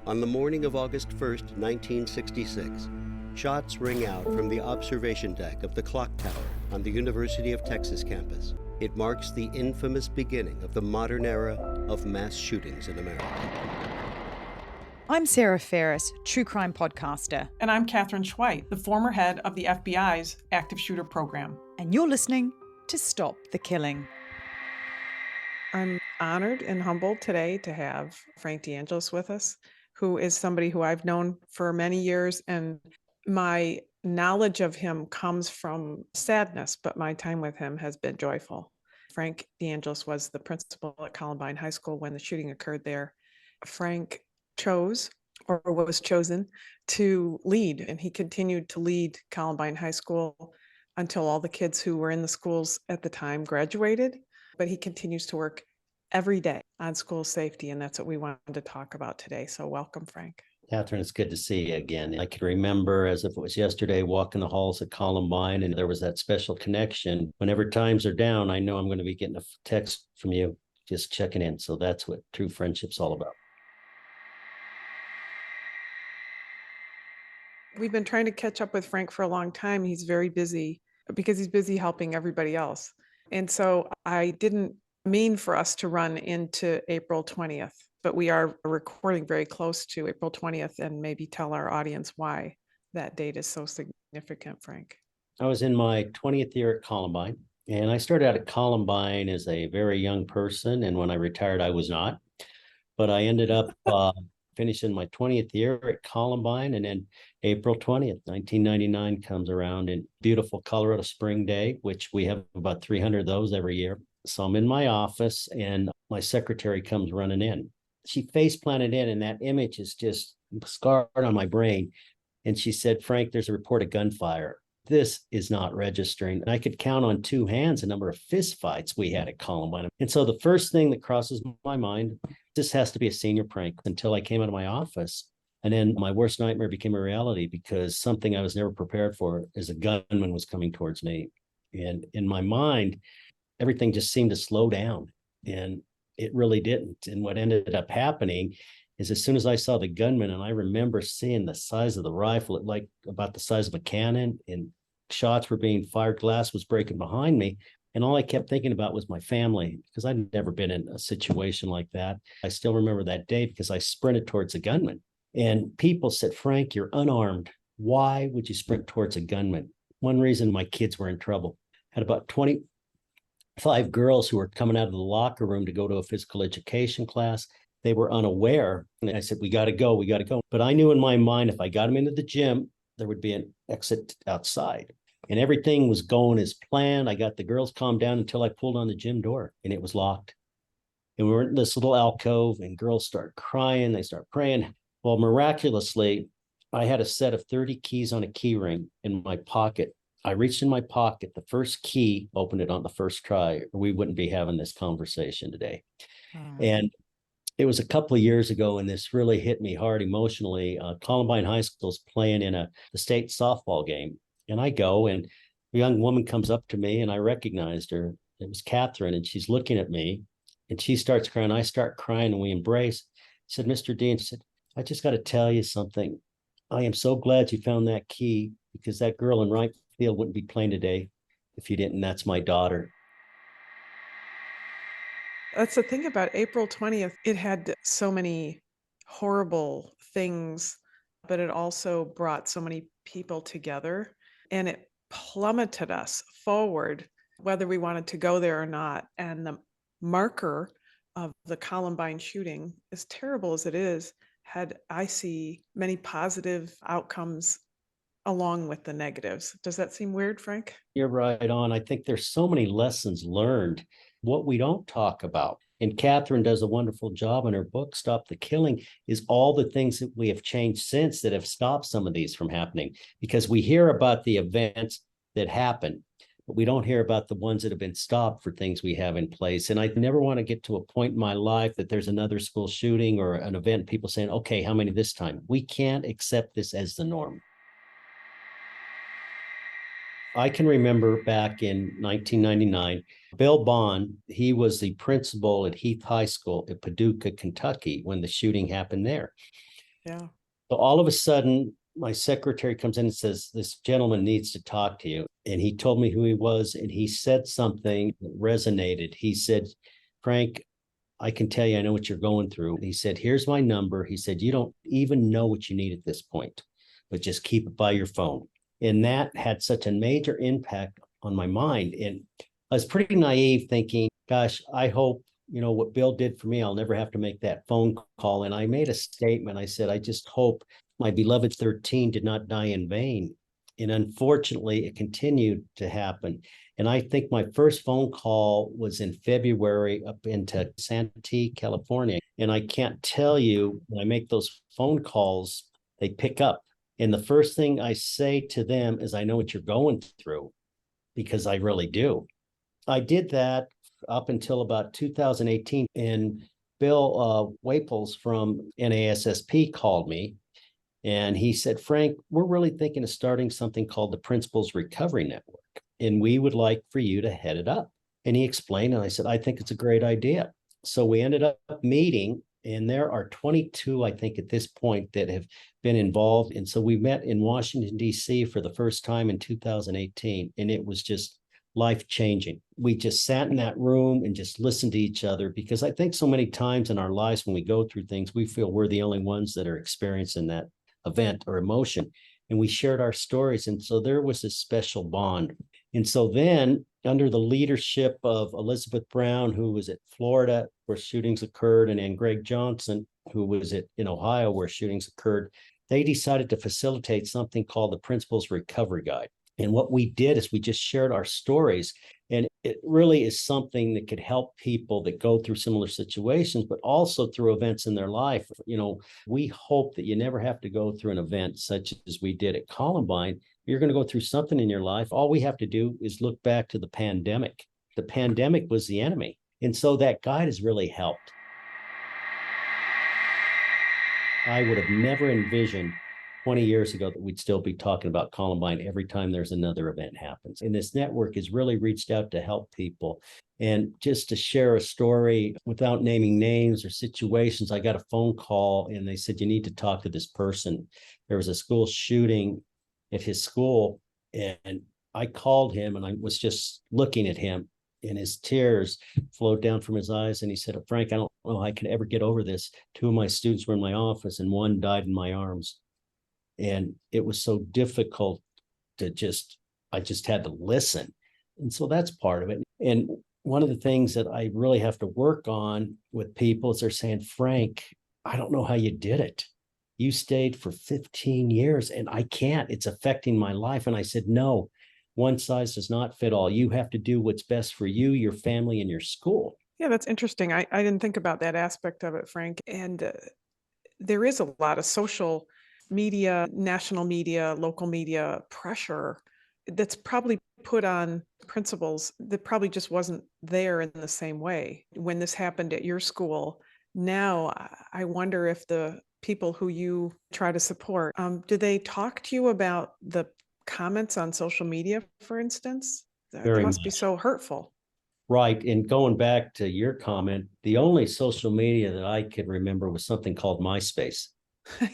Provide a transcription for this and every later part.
On the morning of August 1st, 1966, shots ring out from the observation deck of the clock tower on the University of Texas campus. It marks the infamous beginning of the modern era of mass shootings in America. I'm Sarah Ferris, true crime podcaster. And I'm Catherine Schweit, the former head of the FBI's active shooter program. And you're listening to Stop the Killing. I'm honored and humbled today to have Frank DeAngelis with us, who is somebody who I've known for many years, and my knowledge of him comes from sadness, but my time with him has been joyful. Frank DeAngelis was the principal at Columbine High School when the shooting occurred there. Frank chose, or was chosen, to lead, and he continued to lead Columbine High School until all the kids who were in the schools at the time graduated. But he continues to work every day on school safety, and that's what we wanted to talk about today. So welcome, Frank. Catherine, it's good to see you again. I can remember as if it was yesterday walking the halls at Columbine, and there was that special connection. Whenever times are down, I know I'm going to be getting a text from you just checking in. So that's what true friendship's all about. We've been trying to catch up with Frank for a long time. He's very busy because he's busy helping everybody else. And so I didn't mean for us to run into April 20th, but we are recording very close to April 20th, and maybe tell our audience why that date is so significant, Frank. I was in my 20th year at Columbine, and I started out at Columbine as a very young person. And when I retired, I was not, but I ended up finishing my 20th year at Columbine. And then April 20th, 1999 comes around, and beautiful Colorado spring day, which we have about 300 of those every year. So I'm in my office, and my secretary comes running in. She face planted in, and that image is just scarred on my brain. And she said, "Frank, there's a report of gunfire. This is not registering." And I could count on two hands the number of fist fights we had at Columbine. And so the first thing that crosses my mind, this has to be a senior prank, until I came out of my office. And then my worst nightmare became a reality, because something I was never prepared for is a gunman was coming towards me. And in my mind, everything just seemed to slow down, and it really didn't. And what ended up happening is, as soon as I saw the gunman, and I remember seeing the size of the rifle, it like about the size of a cannon, and shots were being fired, glass was breaking behind me. And all I kept thinking about was my family, because I'd never been in a situation like that. I still remember that day because I sprinted towards a gunman, and people said, "Frank, you're unarmed. Why would you sprint towards a gunman?" One reason: my kids were in trouble. I had about 25 girls who were coming out of the locker room to go to a physical education class. They were unaware. And I said, we got to go. But I knew in my mind, if I got them into the gym, there would be an exit outside. And everything was going as planned. I got the girls calmed down until I pulled on the gym door, and it was locked. And we were in this little alcove, and girls start crying. They start praying. Well, miraculously, I had a set of 30 keys on a key ring in my pocket. I reached in my pocket, the first key, opened it on the first try, or we wouldn't be having this conversation today. And it was a couple of years ago, and this really hit me hard emotionally. Columbine High School's playing in the state softball game. And I go, and a young woman comes up to me, and I recognized her. It was Catherine, and she's looking at me, and she starts crying. I start crying, and we embrace. She said, "Mr. Dean," she said, "I just got to tell you something. I am so glad you found that key, because that girl in right field wouldn't be playing today if you didn't. That's my daughter." That's the thing about April 20th. It had so many horrible things, but it also brought so many people together, and it plummeted us forward, whether we wanted to go there or not. And the marker of the Columbine shooting, as terrible as it is, had, I see, many positive outcomes along with the negatives. Does that seem weird, Frank? You're right on. I think there's so many lessons learned. What we don't talk about, and Catherine does a wonderful job in her book, Stop the Killing, is all the things that we have changed since that have stopped some of these from happening. Because we hear about the events that happen, but we don't hear about the ones that have been stopped for things we have in place. And I never want to get to a point in my life that there's another school shooting or an event, people saying, "Okay, how many this time?" We can't accept this as the norm. I can remember back in 1999, Bill Bond, he was the principal at Heath High School at Paducah, Kentucky, when the shooting happened there. Yeah. So all of a sudden, my secretary comes in and says, this gentleman needs to talk to you. And he told me who he was, and he said something that resonated. He said, Frank, I can tell you, I know what you're going through. He said, here's my number. He said, you don't even know what you need at this point, but just keep it by your phone. And that had such a major impact on my mind. And I was pretty naive thinking, gosh, I hope, what Bill did for me, I'll never have to make that phone call. And I made a statement. I said, I just hope my beloved 13 did not die in vain. And unfortunately, it continued to happen. And I think my first phone call was in February up into Santee, California. And I can't tell you, when I make those phone calls, they pick up. And the first thing I say to them is, I know what you're going through, because I really do. I did that up until about 2018. And Bill Waples from NASSP called me. And he said, Frank, we're really thinking of starting something called the Principals Recovery Network, and we would like for you to head it up. And he explained, and I said, I think it's a great idea. So we ended up meeting, and there are 22, I think, at this point that have been involved. And so we met in Washington, D.C. for the first time in 2018, and it was just life-changing. We just sat in that room and just listened to each other, because I think so many times in our lives when we go through things, we feel we're the only ones that are experiencing that event or emotion. And we shared our stories. And so there was this special bond. And so then, under the leadership of Elizabeth Brown, who was at Florida where shootings occurred, and then Greg Johnson, who was in Ohio where shootings occurred, they decided to facilitate something called the Principals Recovery Guide. And what we did is we just shared our stories. And it really is something that could help people that go through similar situations, but also through events in their life. We hope that you never have to go through an event such as we did at Columbine. You're going to go through something in your life. All we have to do is look back to the pandemic. The pandemic was the enemy. And so that guide has really helped. I would have never envisioned 20 years ago that we'd still be talking about Columbine every time there's another event happens. And this network has really reached out to help people. And just to share a story without naming names or situations, I got a phone call and they said, you need to talk to this person. There was a school shooting at his school. And I called him and I was just looking at him, and his tears flowed down from his eyes. And he said, Frank, I don't know how I can ever get over this. 2 of my students were in my office and 1 died in my arms. And it was so difficult I just had to listen. And so that's part of it. And one of the things that I really have to work on with people is they're saying, Frank, I don't know how you did it. You stayed for 15 years and I can't. It's affecting my life. And I said, no, one size does not fit all. You have to do what's best for you, your family, and your school. Yeah, that's interesting. I didn't think about that aspect of it, Frank. And there is a lot of social media, national media, local media pressure that's probably put on principals that probably just wasn't there in the same way when this happened at your school. Now, I wonder if the people who you try to support, do they talk to you about the comments on social media, for instance? That Very must be much. so hurtful. Right. And going back to your comment, the only social media that I could remember was something called MySpace.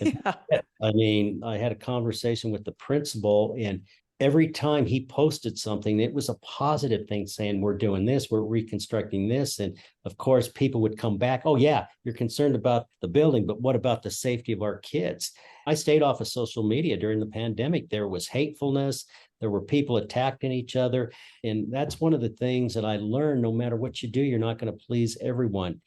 Yeah. I mean, I had a conversation with the principal, and every time he posted something, it was a positive thing saying, we're doing this, we're reconstructing this. And of course, people would come back, oh, yeah, you're concerned about the building, but what about the safety of our kids? I stayed off of social media during the pandemic. There was hatefulness. There were people attacking each other. And that's one of the things that I learned. No matter what you do, you're not going to please everyone.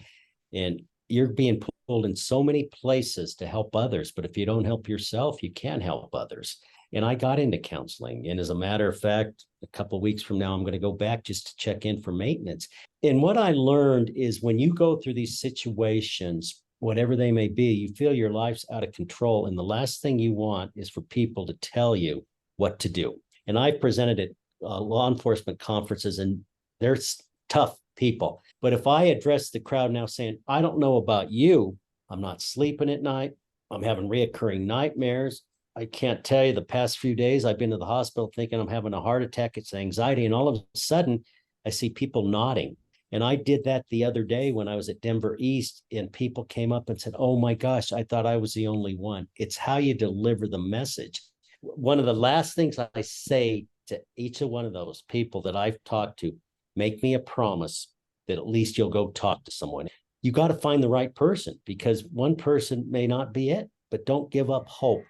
And you're being pulled in so many places to help others. But if you don't help yourself, you can't help others. And I got into counseling. And as a matter of fact, a couple of weeks from now, I'm going to go back just to check in for maintenance. And what I learned is when you go through these situations, whatever they may be, you feel your life's out of control. And the last thing you want is for people to tell you what to do. And I've presented at law enforcement conferences, and they're tough people. But if I address the crowd now saying, I don't know about you, I'm not sleeping at night, I'm having reoccurring nightmares. I can't tell you, the past few days, I've been to the hospital thinking I'm having a heart attack. It's anxiety. And all of a sudden, I see people nodding. And I did that the other day when I was at Denver East, and people came up and said, "Oh my gosh, I thought I was the only one." It's how you deliver the message. One of the last things I say to each of one of those people that I've talked to, make me a promise that at least you'll go talk to someone. You got to find the right person, because one person may not be it, but don't give up hope.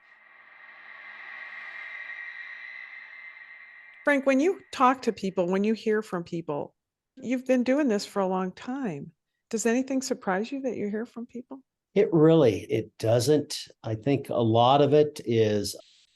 Frank, when you talk to people, when you hear from people, you've been doing this for a long time. Does anything surprise you that you hear from people? It doesn't. I think a lot of it is,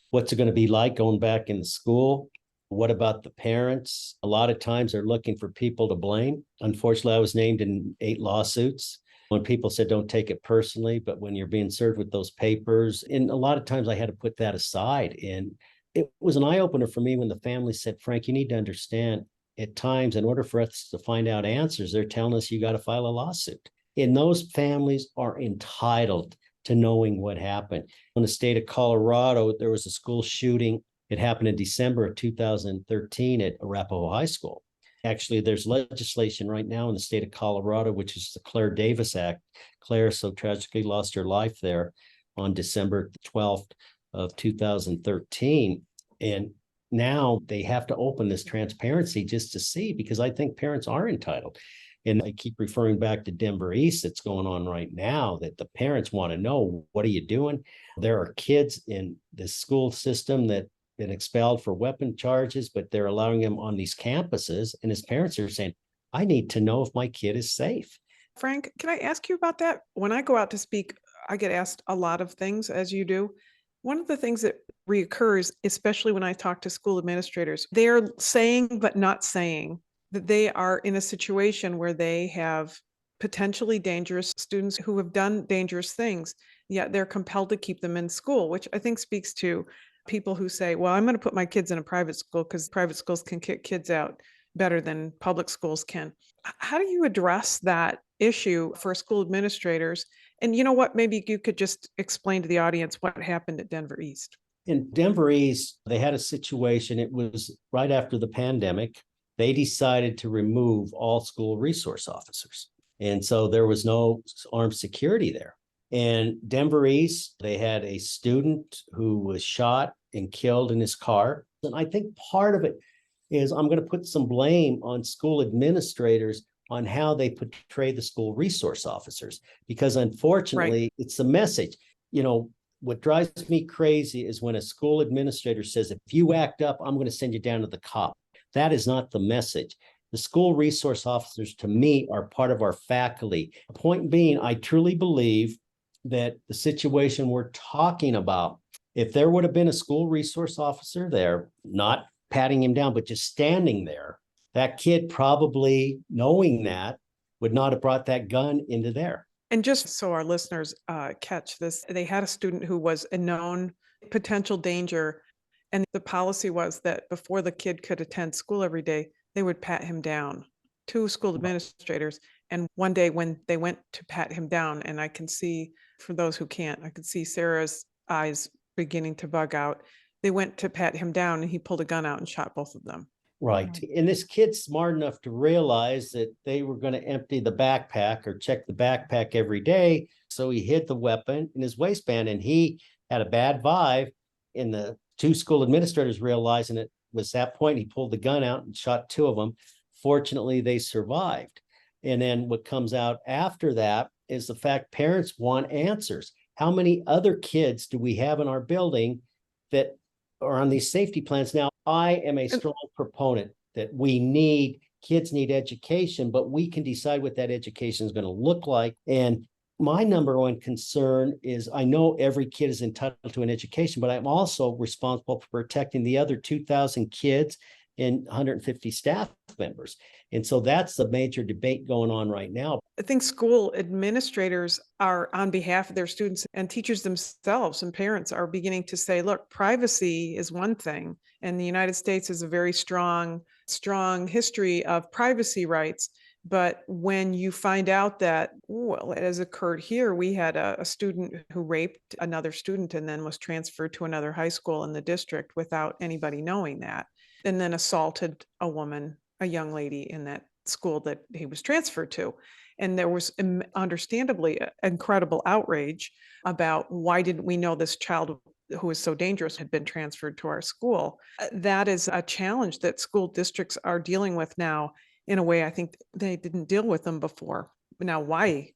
what's it going to be like going back into school? What about the parents? A lot of times they're looking for people to blame. Unfortunately, I was named in 8 lawsuits. When people said don't take it personally, but when you're being served with those papers, and a lot of times I had to put that aside. And it was an eye opener for me when the family said, "Frank, you need to understand, at times, in order for us to find out answers, they're telling us you got to file a lawsuit." And those families are entitled to knowing what happened. In the state of Colorado, there was a school shooting. It happened in December of 2013 at Arapahoe High School. Actually, there's legislation right now in the state of Colorado, which is the Claire Davis Act. Claire so tragically lost her life there on December 12th of 2013. And now they have to open this transparency just to see, because I think parents are entitled. And I keep referring back to Denver East that's going on right now, that the parents want to know, what are you doing? There are kids in the school system that been expelled for weapon charges, but they're allowing them on these campuses. And his parents are saying, "I need to know if my kid is safe." Frank, can I ask you about that? When I go out to speak, I get asked a lot of things, as you do. One of the things that reoccurs, especially when I talk to school administrators, they're saying but not saying that they are in a situation where they have potentially dangerous students who have done dangerous things, yet they're compelled to keep them in school, which I think speaks to people who say, "Well, I'm going to put my kids in a private school because private schools can kick kids out better than public schools can." How do you address that issue for school administrators? And you know what? Maybe you could just explain to the audience what happened at Denver East. In Denver East, they had a situation. It was right after the pandemic. They decided to remove all school resource officers. And so there was no armed security there. And Denver East, they had a student who was shot and killed in his car. And I think part of it is, I'm going to put some blame on school administrators on how they portray the school resource officers, because unfortunately, it's the message. What drives me crazy is when a school administrator says, "If you act up, I'm going to send you down to the cop." That is not the message. The school resource officers, to me, are part of our faculty. Point being, I truly believe that the situation we're talking about, if there would have been a school resource officer there, not patting him down, but just standing there, that kid, probably knowing that, would not have brought that gun into there. And just so our listeners catch this, they had a student who was a known potential danger. And the policy was that before the kid could attend school every day, they would pat him down. 2 school administrators. And one day when they went to pat him down, and I can see, for those who can't, I could see Sarah's eyes beginning to bug out. They went to pat him down and he pulled a gun out and shot both of them. Right. And this kid's smart enough to realize that they were going to empty the backpack or check the backpack every day. So he hid the weapon in his waistband, and he had a bad vibe. And the 2 school administrators realizing it was that point, he pulled the gun out and shot 2 of them. Fortunately, they survived. And then what comes out after that is the fact parents want answers. How many other kids do we have in our building that are on these safety plans? Now, I am a strong proponent that kids need education, but we can decide what that education is going to look like. And my number one concern is, I know every kid is entitled to an education, but I'm also responsible for protecting the other 2,000 kids and 150 staff members. And so that's the major debate going on right now. I think school administrators are, on behalf of their students, and teachers themselves and parents are beginning to say, look, privacy is one thing. And the United States has a very strong history of privacy rights. But when you find out that, well, it has occurred here, we had a student who raped another student and then was transferred to another high school in the district without anybody knowing that, and then assaulted a woman, a young lady in that school that he was transferred to. And there was understandably incredible outrage about why didn't we know this child who is so dangerous had been transferred to our school. That is a challenge that school districts are dealing with now in a way I think they didn't deal with them before. Now, why?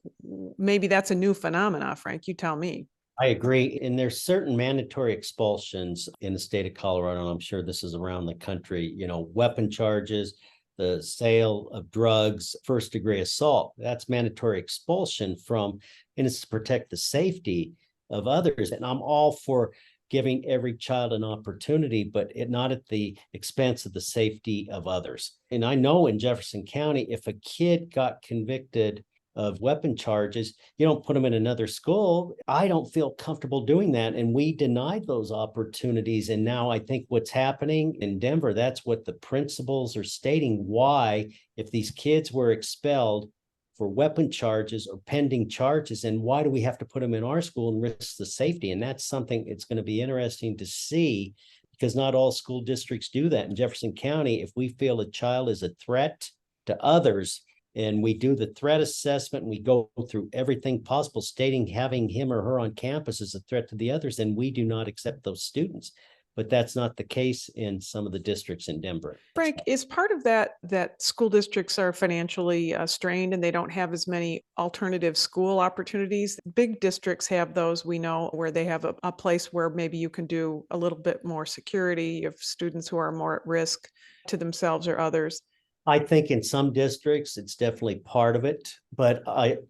Maybe that's a new phenomena, Frank. You tell me. I agree. And there's certain mandatory expulsions in the state of Colorado. And I'm sure this is around the country, weapon charges, the sale of drugs, first degree assault. That's mandatory expulsion from, and it's to protect the safety of others. And I'm all for giving every child an opportunity, but not at the expense of the safety of others. And I know in Jefferson County, if a kid got convicted of weapon charges, you don't put them in another school. I don't feel comfortable doing that. And we denied those opportunities. And now I think what's happening in Denver, that's what the principals are stating, why, if these kids were expelled for weapon charges or pending charges, and why do we have to put them in our school and risk the safety? And that's something it's going to be interesting to see, because not all school districts do that. In Jefferson County, if we feel a child is a threat to others, and we do the threat assessment and we go through everything possible, stating having him or her on campus is a threat to the others, then we do not accept those students. But that's not the case in some of the districts in Denver. Frank, is part of that school districts are financially strained and they don't have as many alternative school opportunities? Big districts have those, we know, where they have a place where maybe you can do a little bit more security of students who are more at risk to themselves or others. I think in some districts, it's definitely part of it. But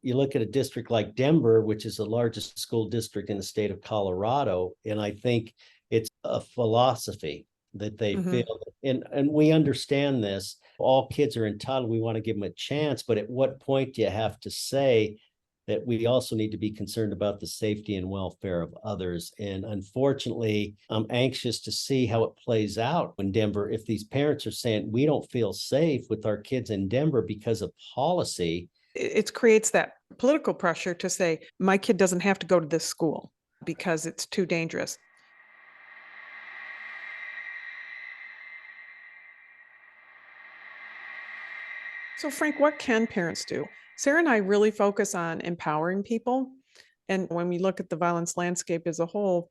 you look at a district like Denver, which is the largest school district in the state of Colorado, and I think it's a philosophy that they feel. And we understand this. All kids are entitled. We want to give them a chance. But at what point do you have to say that we also need to be concerned about the safety and welfare of others? And unfortunately, I'm anxious to see how it plays out in Denver. If these parents are saying, we don't feel safe with our kids in Denver because of policy. It creates that political pressure to say, my kid doesn't have to go to this school because it's too dangerous. So Frank, what can parents do? Sarah and I really focus on empowering people. And when we look at the violence landscape as a whole,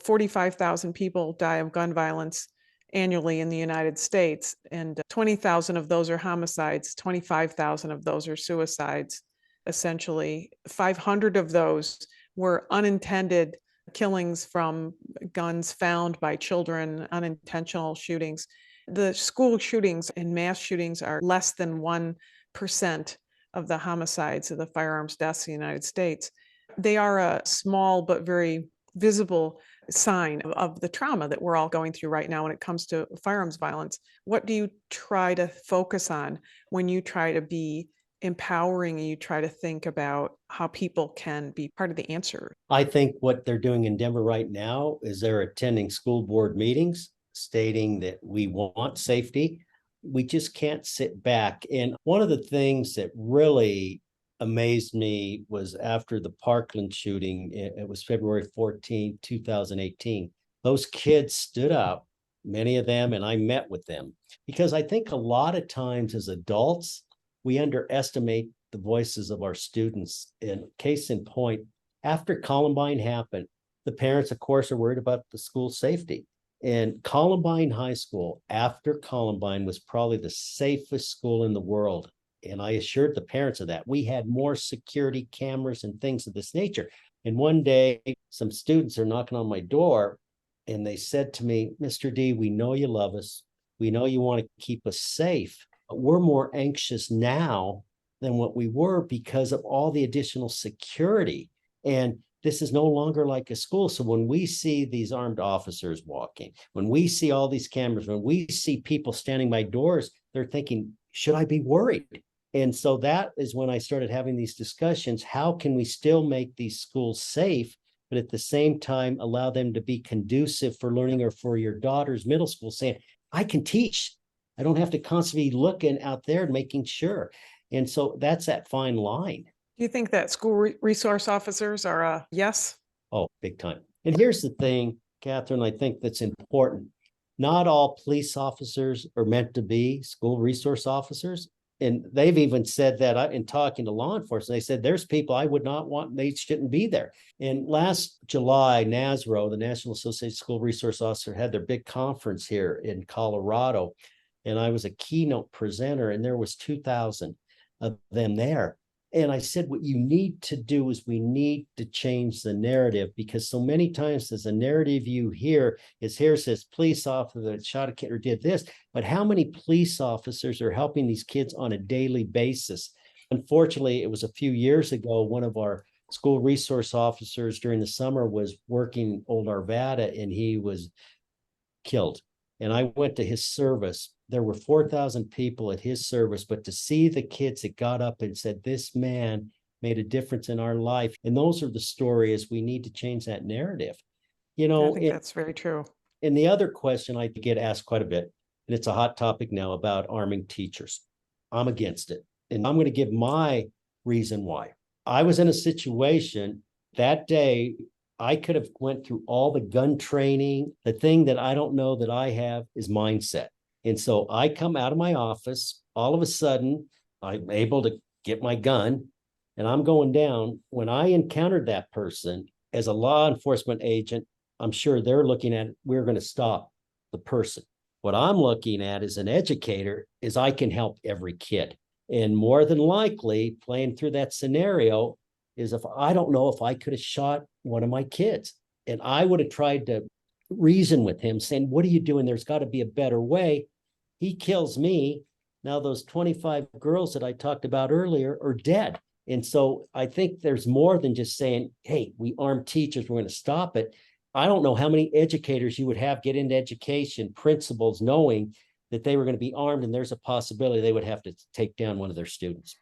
45,000 people die of gun violence annually in the United States, and 20,000 of those are homicides, 25,000 of those are suicides. Essentially, 500 of those were unintended killings from guns found by children, unintentional shootings. The school shootings and mass shootings are less than 1% of the homicides of the firearms deaths in the United States. They are a small but very visible sign of the trauma that we're all going through right now when it comes to firearms violence. What do you try to focus on when you try to be empowering and you try to think about how people can be part of the answer? I think what they're doing in Denver right now is they're attending school board meetings stating that we want safety. We just can't sit back. And one of the things that really amazed me was after the Parkland shooting, it was February 14, 2018. Those kids stood up, many of them, and I met with them, because I think a lot of times as adults, we underestimate the voices of our students. And case in point, after Columbine happened, the parents, of course, are worried about the school safety. And Columbine High School, after Columbine, was probably the safest school in the world. And I assured the parents of that. We had more security cameras and things of this nature. And one day, some students are knocking on my door, and they said to me, Mr. D, we know you love us. We know you want to keep us safe, but we're more anxious now than what we were because of all the additional security. And this is no longer like a school. So when we see these armed officers walking, when we see all these cameras, when we see people standing by doors, they're thinking, should I be worried? And so that is when I started having these discussions. How can we still make these schools safe, but at the same time allow them to be conducive for learning? Or for your daughter's middle school saying, I can teach. I don't have to constantly be looking out there and making sure. And so that's that fine line. Do you think that school resource officers are a yes? Oh, big time. And here's the thing, Catherine, I think that's important. Not all police officers are meant to be school resource officers. And they've even said that in talking to law enforcement, they said there's people I would not want, they shouldn't be there. And last July, NASRO, the National Association of School Resource Officers, had their big conference here in Colorado. And I was a keynote presenter, and there was 2,000 of them there. And I said, what you need to do is we need to change the narrative, because so many times there's a narrative you hear is here says police officer that shot a kid or did this, but how many police officers are helping these kids on a daily basis? Unfortunately, it was a few years ago, one of our school resource officers during the summer was working in Old Arvada, and he was killed. And I went to his service. There were 4,000 people at his service, but to see the kids that got up and said, this man made a difference in our life. And those are the stories. We need to change that narrative. You know, I think that's very true. And the other question I get asked quite a bit, and it's a hot topic now, about arming teachers. I'm against it. And I'm going to give my reason why. I was in a situation that day. I could have went through all the gun training. The thing that I don't know that I have is mindset. And so I come out of my office, all of a sudden, I'm able to get my gun, and I'm going down. When I encountered that person as a law enforcement agent, I'm sure they're looking at, we're going to stop the person. What I'm looking at as an educator is I can help every kid. And more than likely, playing through that scenario is, if I don't know if I could have shot one of my kids, and I would have tried to reason with him saying, what are you doing? There's got to be a better way. He kills me. Now those 25 girls that I talked about earlier are dead. And so I think there's more than just saying, hey, we arm teachers, we're going to stop it. I don't know how many educators you would have get into education, principals, knowing that they were going to be armed, and there's a possibility they would have to take down one of their students.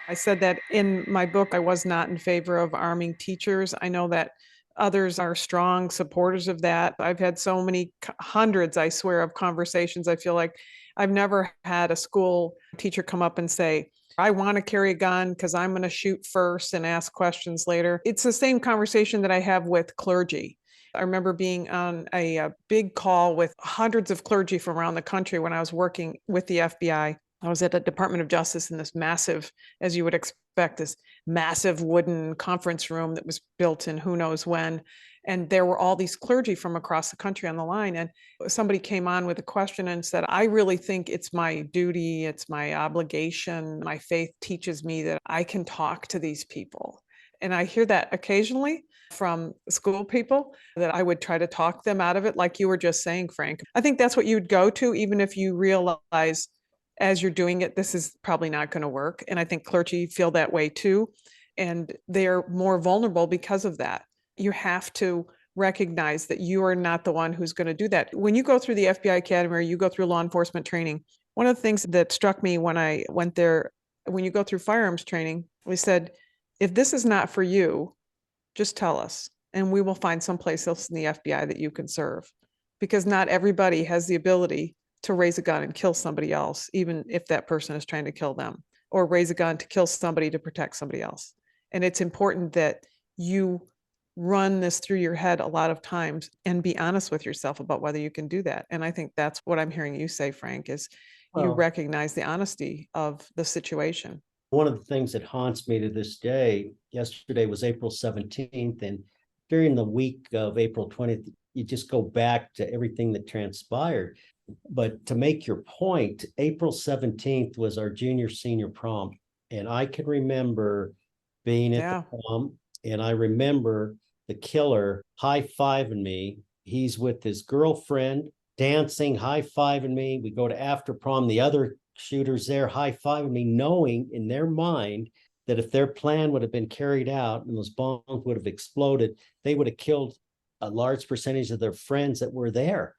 I said that in my book. I was not in favor of arming teachers. I know that others are strong supporters of that. I've had so many hundreds, I swear, of conversations. I feel like I've never had a school teacher come up and say, I want to carry a gun because I'm going to shoot first and ask questions later. It's the same conversation that I have with clergy. I remember being on a big call with hundreds of clergy from around the country when I was working with the FBI. I was at the Department of Justice in this massive, as you would expect, this massive wooden conference room that was built in who knows when. And there were all these clergy from across the country on the line. And somebody came on with a question and said, I really think it's my duty, it's my obligation. My faith teaches me that I can talk to these people. And I hear that occasionally from school people, that I would try to talk them out of it, like you were just saying, Frank. I think that's what you'd go to, even if you realize as you're doing it, this is probably not going to work. And I think clergy feel that way too. And they're more vulnerable because of that. You have to recognize that you are not the one who's going to do that. When you go through the FBI Academy or you go through law enforcement training, one of the things that struck me when I went there, when you go through firearms training, we said, if this is not for you, just tell us, and we will find someplace else in the FBI that you can serve. Because not everybody has the ability to raise a gun and kill somebody else, even if that person is trying to kill them, or raise a gun to kill somebody to protect somebody else. And it's important that you run this through your head a lot of times and be honest with yourself about whether you can do that. And I think that's what I'm hearing you say, Frank, is you recognize the honesty of the situation. One of the things that haunts me to this day, yesterday was April 17th, and during the week of April 20th, you just go back to everything that transpired. But to make your point, April 17th was our junior senior prom. And I can remember being at the prom, and I remember the killer high-fiving me. He's with his girlfriend, dancing, high-fiving me. We go to after prom, the other shooters there high-fiving me, knowing in their mind that if their plan would have been carried out and those bombs would have exploded, they would have killed a large percentage of their friends that were there.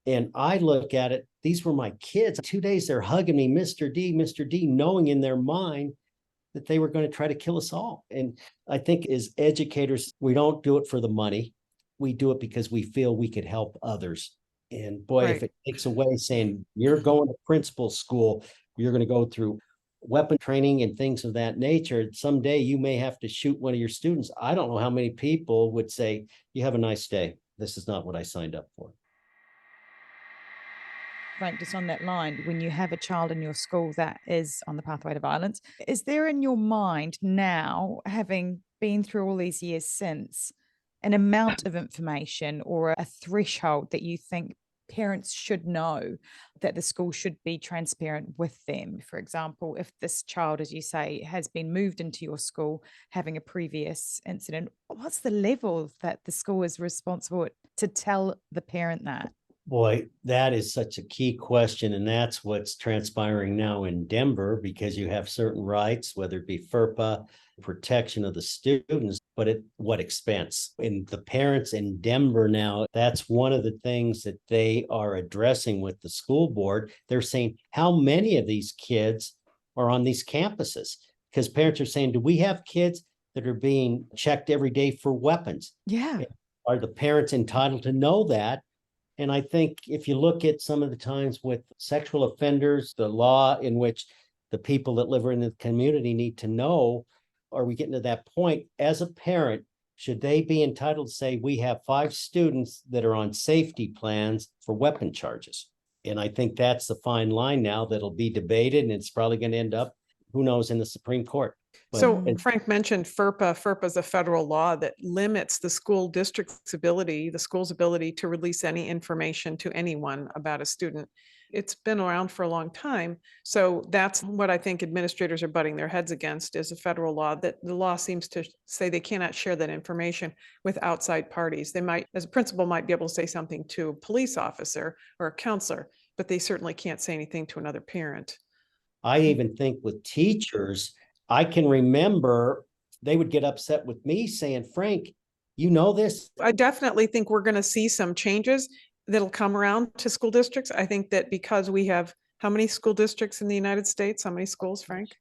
And I look at it, these were my kids. 2 days they're hugging me, Mr. D, knowing in their mind that they were going to try to kill us all. And I think as educators, we don't do it for the money. We do it because we feel we could help others. And boy, if it takes away saying you're going to principal school, you're going to go through weapon training and things of that nature, someday you may have to shoot one of your students. I don't know how many people would say, you have a nice day. This is not what I signed up for. Frank, just on that line, when you have a child in your school that is on the pathway to violence, is there in your mind now, having been through all these years since, an amount of information or a threshold that you think parents should know that the school should be transparent with them? For example, if this child, as you say, has been moved into your school having a previous incident, what's the level that the school is responsible to tell the parent that? Boy, that is such a key question. And that's what's transpiring now in Denver, because you have certain rights, whether it be FERPA, protection of the students, but at what expense? And the parents in Denver now, that's one of the things that they are addressing with the school board. They're saying, how many of these kids are on these campuses? Because parents are saying, do we have kids that are being checked every day for weapons? Yeah. Are the parents entitled to know that? And I think if you look at some of the times with sexual offenders, the law in which the people that live in the community need to know, are we getting to that point? As a parent, should they be entitled to say, we have 5 students that are on safety plans for weapon charges? And I think that's the fine line now that'll be debated, and it's probably going to end up, who knows, in the Supreme Court. So Frank mentioned FERPA. FERPA is a federal law that limits the school district's ability, the school's ability to release any information to anyone about a student. It's been around for a long time. So that's what I think administrators are butting their heads against, is a federal law that the law seems to say they cannot share that information with outside parties. They might, as a principal, might be able to say something to a police officer or a counselor, but they certainly can't say anything to another parent. I even think with teachers, I can remember they would get upset with me saying, Frank, you know this? I definitely think we're going to see some changes that'll come around to school districts. I think that because we have how many school districts in the United States? How many schools, Frank?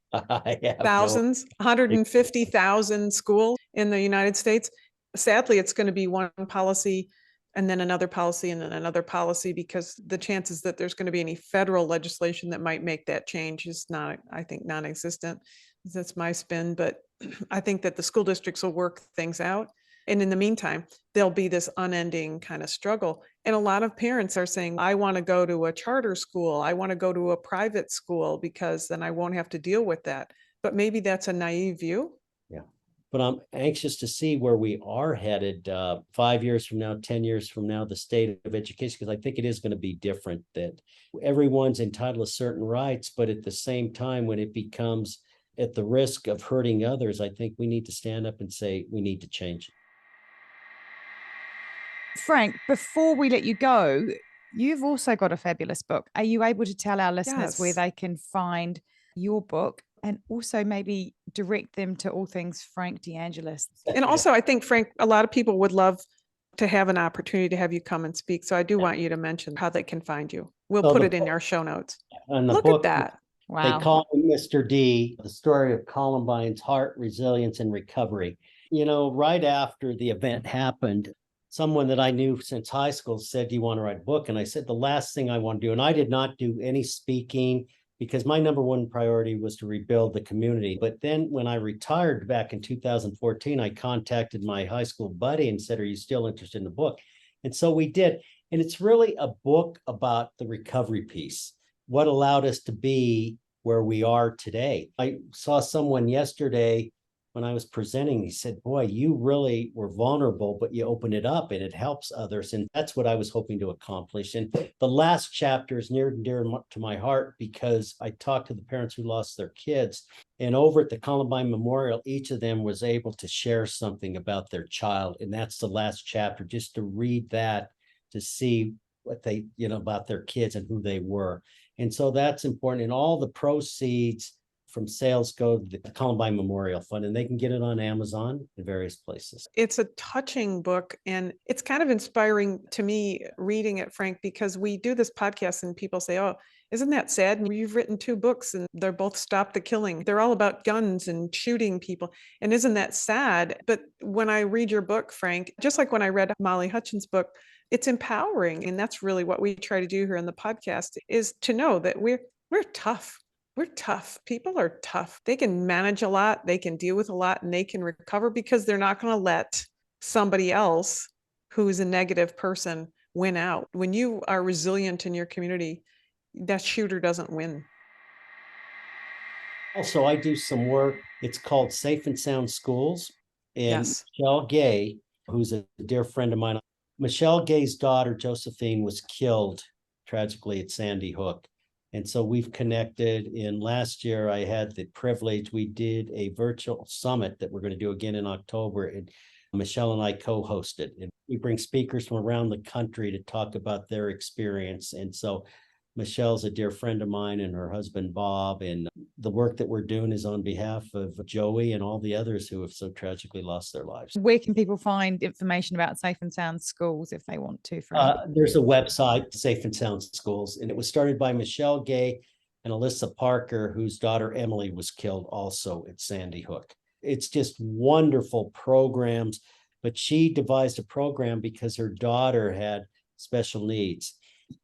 Thousands, 150,000 schools in the United States. Sadly, it's going to be one policy and then another policy and then another policy, because the chances that there's going to be any federal legislation that might make that change is not, I think, non-existent. That's my spin, but I think that the school districts will work things out. And in the meantime, there'll be this unending kind of struggle. And a lot of parents are saying, I want to go to a charter school. I want to go to a private school because then I won't have to deal with that. But maybe that's a naive view. Yeah. But I'm anxious to see where we are headed 5 years from now, 10 years from now, the state of education, because I think it is going to be different, that everyone's entitled to certain rights, but at the same time, when it becomes at the risk of hurting others, I think we need to stand up and say we need to change it. Frank, before we let you go, you've also got a fabulous book. Are you able to tell our listeners where they can find your book, and also maybe direct them to all things Frank DeAngelis? And also, I think, Frank, a lot of people would love to have an opportunity to have you come and speak. So I do want you to mention how they can find you. We'll put it in our show notes. Look at that. Wow. They call me Mr. D, the story of Columbine's heart, resilience, and recovery. You know, right after the event happened, someone that I knew since high school said, do you want to write a book? And I said, the last thing I want to do, and I did not do any speaking because my number one priority was to rebuild the community. But then when I retired back in 2014, I contacted my high school buddy and said, are you still interested in the book? And so we did. And it's really a book about the recovery piece, what allowed us to be where we are today. I saw someone yesterday when I was presenting, he said, boy, you really were vulnerable, but you open it up and it helps others. And that's what I was hoping to accomplish. And the last chapter is near and dear to my heart because I talked to the parents who lost their kids. And over at the Columbine Memorial, each of them was able to share something about their child. And that's the last chapter, just to read that, to see what they, about their kids and who they were. And so that's important. And all the proceeds from sales go to the Columbine Memorial Fund, and they can get it on Amazon and various places. It's a touching book, and it's kind of inspiring to me reading it, Frank, because we do this podcast and people say, oh, isn't that sad? And you've written 2 books and they're both Stop the Killing. They're all about guns and shooting people. And isn't that sad? But when I read your book, Frank, just like when I read Molly Hutchins' book, it's empowering. And that's really what we try to do here in the podcast, is to know that we're tough. We're tough. People are tough. They can manage a lot. They can deal with a lot, and they can recover because they're not going to let somebody else who's a negative person win out. When you are resilient in your community, that shooter doesn't win. Also, I do some work. It's called Safe and Sound Schools. And Yes. Michelle Gay, who's a dear friend of mine, Michelle Gay's daughter, Josephine, was killed tragically at Sandy Hook. And so we've connected. In last year, I had the privilege, we did a virtual summit that we're going to do again in October. And Michelle and I co-hosted. And we bring speakers from around the country to talk about their experience. And so Michelle's a dear friend of mine and her husband, Bob. And the work that we're doing is on behalf of Joey and all the others who have so tragically lost their lives. Where can people find information about Safe and Sound Schools if they want to, Frank? There's a website, Safe and Sound Schools, and it was started by Michelle Gay and Alyssa Parker, whose daughter Emily was killed also at Sandy Hook. It's just wonderful programs, but she devised a program because her daughter had special needs.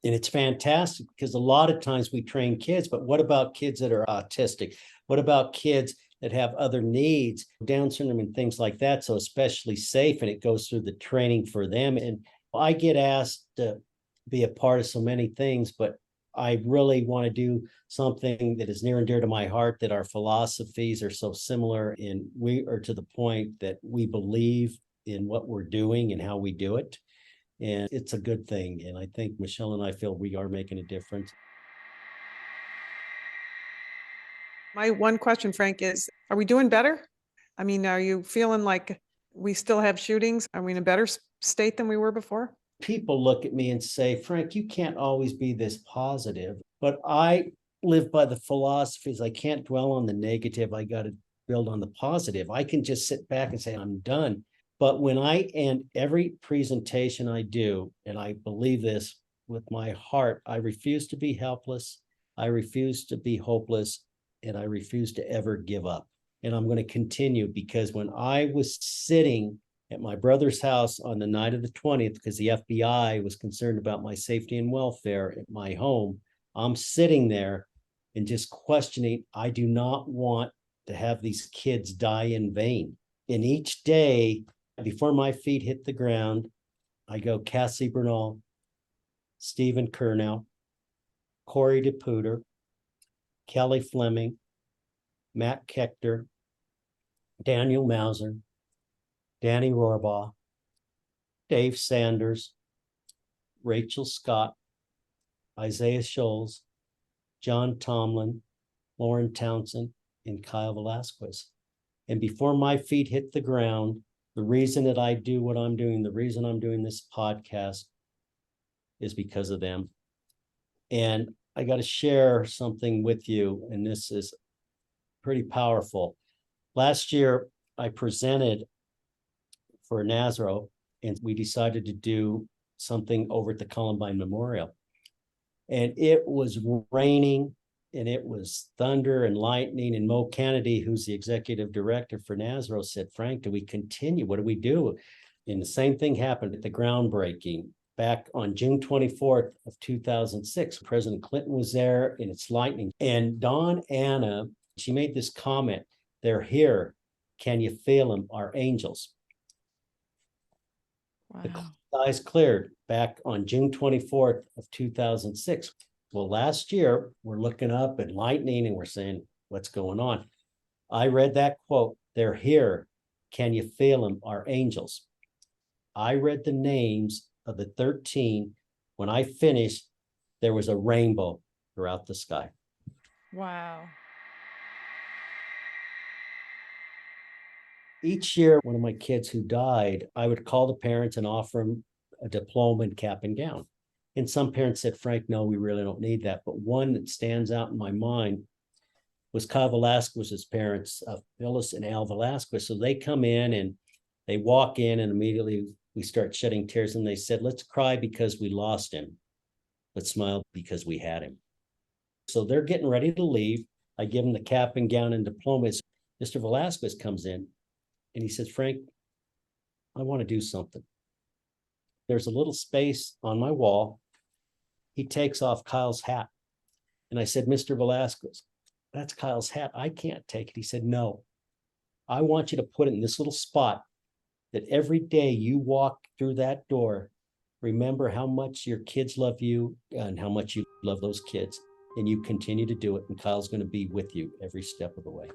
And it's fantastic because a lot of times we train kids, but what about kids that are autistic? What about kids that have other needs, Down syndrome and things like that? So especially safe, and it goes through the training for them. And I get asked to be a part of so many things, but I really want to do something that is near and dear to my heart, that our philosophies are so similar, and we are to the point that we believe in what we're doing and how we do it. And it's a good thing. And I think Michelle and I feel we are making a difference. My one question, Frank, is, are we doing better? I mean, are you feeling like we still have shootings? Are we in a better state than we were before? People look at me and say, Frank, you can't always be this positive. But I live by the philosophies. I can't dwell on the negative. I got to build on the positive. I can just sit back and say, I'm done. But when I end every presentation I do, and I believe this with my heart, I refuse to be helpless. I refuse to be hopeless. And I refuse to ever give up. And I'm going to continue, because when I was sitting at my brother's house on the night of the 20th, because the FBI was concerned about my safety and welfare at my home, I'm sitting there and just questioning, I do not want to have these kids die in vain. And each day, before my feet hit the ground, I go Cassie Bernal, Stephen Kernow, Corey DePuter, Kelly Fleming, Matt Kechter, Daniel Mauser, Danny Rohrbaugh, Dave Sanders, Rachel Scott, Isaiah Scholes, John Tomlin, Lauren Townsend, and Kyle Velasquez. And before my feet hit the ground, the reason that I do what I'm doing, the reason I'm doing this podcast, is because of them. And I got to share something with you, and this is pretty powerful. Last year, I presented for NASRO, and we decided to do something over at the Columbine Memorial. And it was raining, and it was thunder and lightning, and Mo Kennedy, who's the executive director for NASRO, said, Frank, do we continue? What do we do? And the same thing happened at the groundbreaking back on June 24th of 2006. President Clinton was there, and it's lightning. And Dawn Anna, she made this comment, they're here. Can you feel them? Our angels. Wow. The skies cleared back on June 24th of 2006. Well, last year, we're looking up at lightning and we're saying, what's going on? I read that quote, they're here. Can you feel them? Our angels. I read the names of the 13. When I finished, there was a rainbow throughout the sky. Wow. Each year, one of my kids who died, I would call the parents and offer them a diploma and cap and gown. And some parents said, Frank, no, we really don't need that. But one that stands out in my mind was Kyle Velasquez's parents, Phyllis and Al Velasquez. So they come in and they walk in, and immediately we start shedding tears. And they said, let's cry because we lost him, but smile because we had him. So they're getting ready to leave. I give them the cap and gown and diplomas. Mr. Velasquez comes in and he says, Frank, I want to do something. There's a little space on my wall. He takes off Kyle's hat. And I said, Mr. Velasquez, that's Kyle's hat. I can't take it. He said, no, I want you to put it in this little spot that every day you walk through that door, remember how much your kids love you and how much you love those kids. And you continue to do it. And Kyle's going to be with you every step of the way.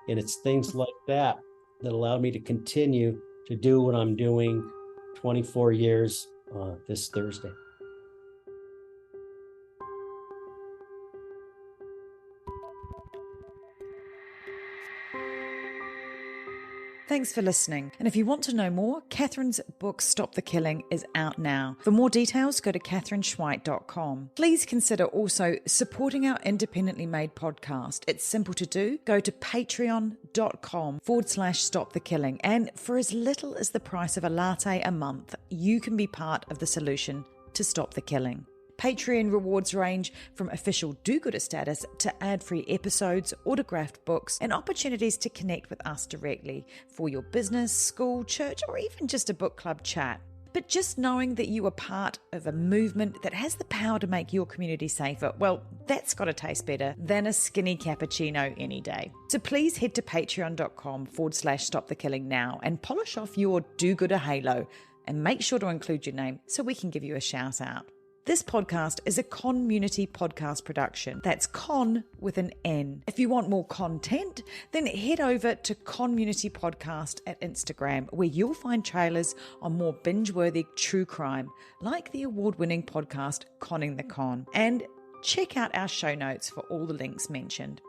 And it's things like that that allowed me to continue to do what I'm doing 24 years this Thursday. Thanks for listening. And if you want to know more, Catherine's book, Stop the Killing, is out now. For more details, go to catherineschweit.com. Please consider also supporting our independently made podcast. It's simple to do. Go to patreon.com/Stop the Killing. And for as little as the price of a latte a month, you can be part of the solution to stop the killing. Patreon rewards range from official do-gooder status to ad-free episodes, autographed books, and opportunities to connect with us directly for your business, school, church, or even just a book club chat. But just knowing that you are part of a movement that has the power to make your community safer, well, that's got to taste better than a skinny cappuccino any day. So please head to patreon.com/Stop the Killing now and polish off your do-gooder halo and make sure to include your name so we can give you a shout out. This podcast is a CONmunity podcast production. That's con with an N. If you want more content, then head over to CONmunity Podcast at Instagram, where you'll find trailers on more binge-worthy true crime, like the award-winning podcast Conning the Con. And check out our show notes for all the links mentioned.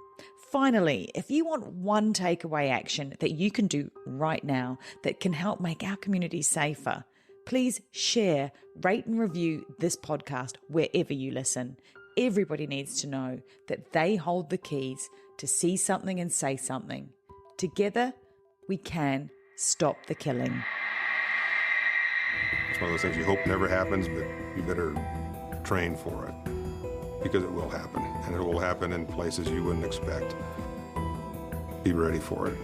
Finally, if you want one takeaway action that you can do right now that can help make our community safer, please share, rate and review this podcast wherever you listen. Everybody needs to know that they hold the keys to see something and say something. Together, we can stop the killing. It's one of those things you hope never happens, but you better train for it, because it will happen, and it will happen in places you wouldn't expect. Be ready for it.